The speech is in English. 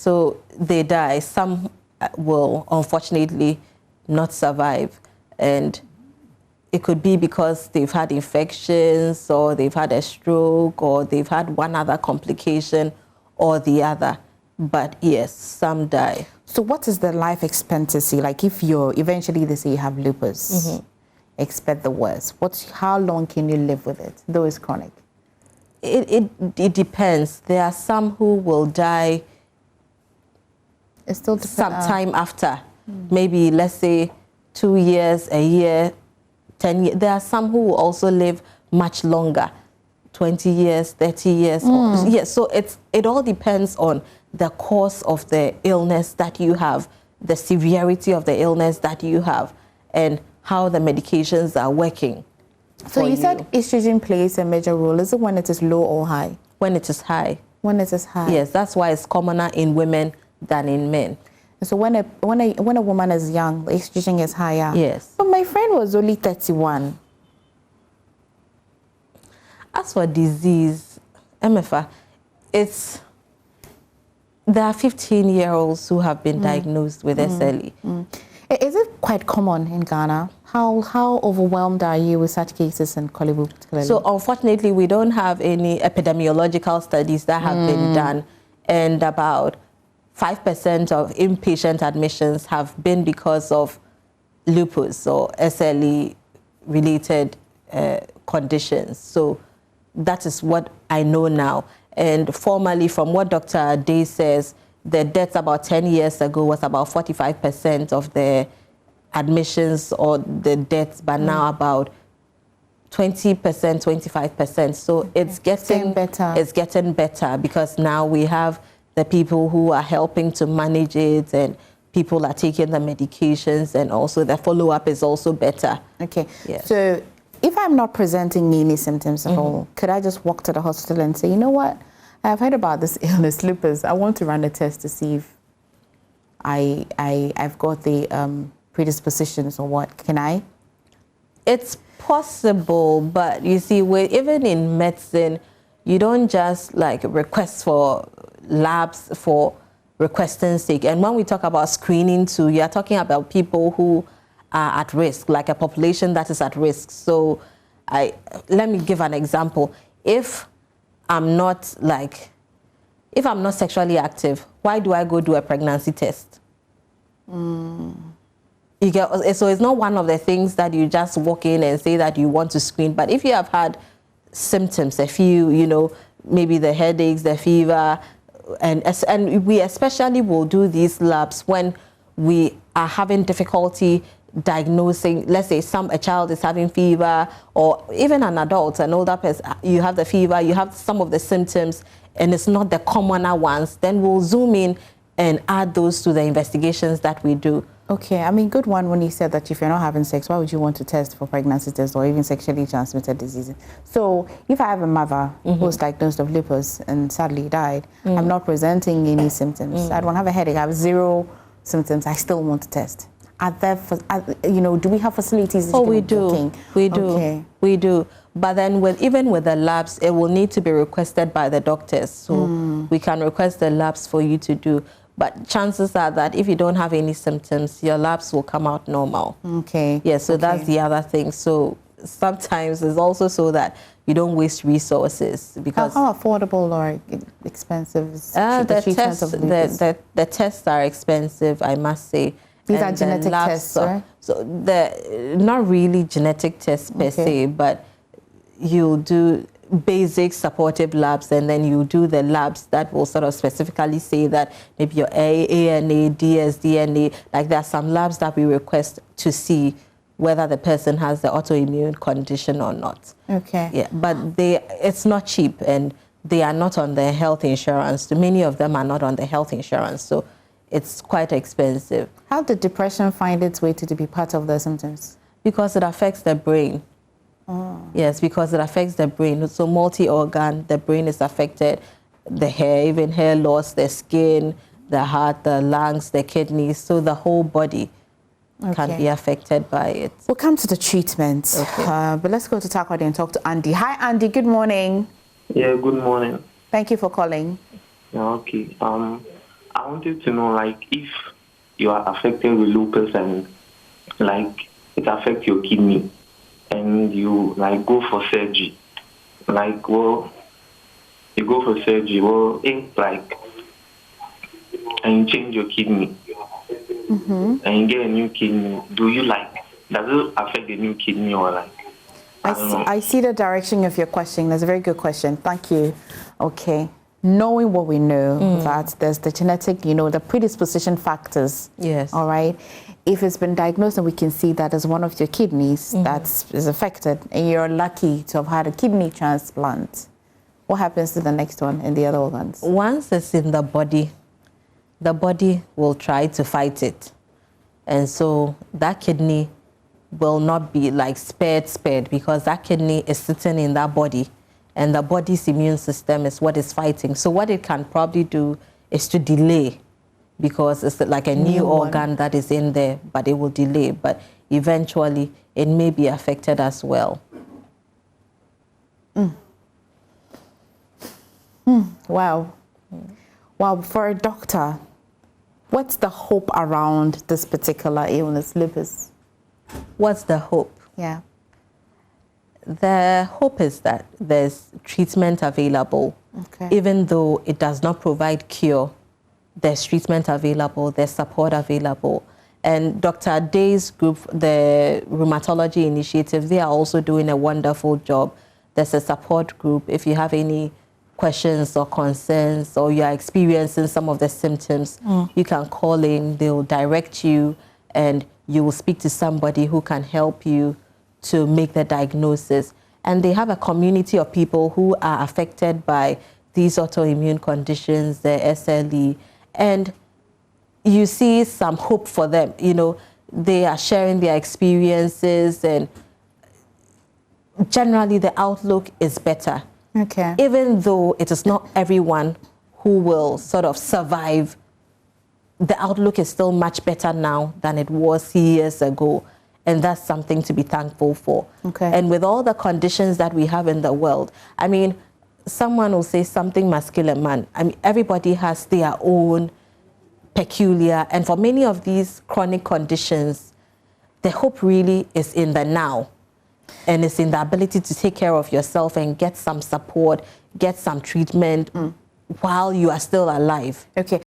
So they die. Some will unfortunately not survive, and it could be because they've had infections, or they've had a stroke, or they've had one other complication or the other. But yes, some die. So what is the life expectancy? Like if you're eventually they say you have lupus, expect the worst. How long can you live with it, though it's chronic? It depends. There are some who will die sometime after. Maybe let's say 2 years, a year, 10 years. There are some who will also live much longer, 20 years, 30 years. Yes, so it all depends on the cause of the illness that you have, the severity of the illness that you have, and how the medications are working. So you said estrogen plays a major role. Is it when it is low or high? When it is high. When it is high. Yes, that's why it's commoner in women than in men. So when a woman is young, the estrogen is higher. Yes. But my friend was only 31. As for disease, MFA, there are 15-year-olds who have been diagnosed with SLE. Is it quite common in Ghana? How overwhelmed are you with such cases in Korle Bu particularly? So unfortunately, we don't have any epidemiological studies that have been done, and about 5% of inpatient admissions have been because of lupus or SLE-related conditions. So that is what I know now. And formally, from what Dr. Day says, the deaths about 10 years ago was about 45% of the admissions or the deaths, but now about 20%, 25%. So it's getting better. It's getting better because now we have the people who are helping to manage it, and people are taking the medications, and also the follow-up is also better. Okay. Yes. So if I'm not presenting any symptoms at all, could I just walk to the hospital and say, you know what, I've heard about this illness, lupus. I want to run a test to see if I've got the predispositions or what? Can I? It's possible, but you see, even in medicine, you don't just like request for labs for requesting sake. And when we talk about screening too, you're talking about people who are at risk, like a population that is at risk. So let me give an example. If I'm not sexually active, why do I go do a pregnancy test? You get, so it's not one of the things that you just walk in and say that you want to screen. But if you have had symptoms, a few, maybe the headaches, the fever, and we especially will do these labs when we are having difficulty diagnosing. Let's say a child is having fever, or even an adult, an older person, you have the fever, you have some of the symptoms, and it's not the commoner ones, then we'll zoom in and add those to the investigations that we do. Okay, I mean, good one when you said that if you're not having sex, why would you want to test for pregnancy tests or even sexually transmitted diseases? So if I have a mother who's diagnosed of lupus and sadly died, I'm not presenting any symptoms. I don't have a headache, I have 0 symptoms, I still want to test. Are there, do we have facilities? Oh, we do. We do. Okay. We do. But then even with the labs, it will need to be requested by the doctors. So we can request the labs for you to do. But chances are that if you don't have any symptoms, your labs will come out normal. Okay. Yeah, so that's the other thing. So sometimes it's also so that you don't waste resources. Because how affordable or expensive is the tests are expensive, I must say. These are genetic tests, right? So they're not really genetic tests per se, but you'll do basic supportive labs, and then you do the labs that will sort of specifically say that maybe your ANA, dsDNA, like there are some labs that we request to see whether the person has the autoimmune condition or not. Okay. Yeah, but it's not cheap, and they are not on the health insurance. Many of them are not on the health insurance, so it's quite expensive. How did depression find its way to be part of the symptoms? Because it affects the brain. Oh. Yes, because it affects the brain. So multi-organ, the brain is affected, the hair, even hair loss, the skin, the heart, the lungs, the kidneys. So the whole body can be affected by it. We'll come to the treatment. Okay. But let's go to Takoradi and talk to Andy. Hi, Andy. Good morning. Yeah, good morning. Thank you for calling. Yeah, okay. I wanted to know, like, if you are affected with lupus and, like, it affects your kidney and you, like, go for surgery. Like, well, you go for surgery, well, if, like, and you change your kidney and you get a new kidney, do you, like, does it affect the new kidney or, like, I see the direction of your question. That's a very good question. Thank you. Okay. Knowing what we know, that there's the genetic, the predisposition factors. Yes. All right. If it's been diagnosed and we can see that as one of your kidneys that is affected and you're lucky to have had a kidney transplant, what happens to the next one in the other organs? Once it's in the body will try to fight it. And so that kidney will not be like spared because that kidney is sitting in that body and the body's immune system is what is fighting. So what it can probably do is to delay, because it's like a new organ that is in there, but it will delay. But eventually it may be affected as well. Wow. Wow, for a doctor, what's the hope around this particular illness, lupus? What's the hope? Yeah. The hope is that there's treatment available. Okay. Even though it does not provide cure, there's treatment available, there's support available. And Dr. Day's group, the Rheumatology Initiative, they are also doing a wonderful job. There's a support group. If you have any questions or concerns or you are experiencing some of the symptoms, you can call in, they'll direct you, and you will speak to somebody who can help you to make the diagnosis. And they have a community of people who are affected by these autoimmune conditions, the SLE, and you see some hope for them. They are sharing their experiences, and generally the outlook is better. Okay. Even though it is not everyone who will sort of survive, the outlook is still much better now than it was years ago. And that's something to be thankful for. Okay. And with all the conditions that we have in the world, I mean, someone will say something must kill a man. I mean, everybody has their own peculiar, and for many of these chronic conditions, the hope really is in the now. And it's in the ability to take care of yourself and get some support, get some treatment while you are still alive. Okay.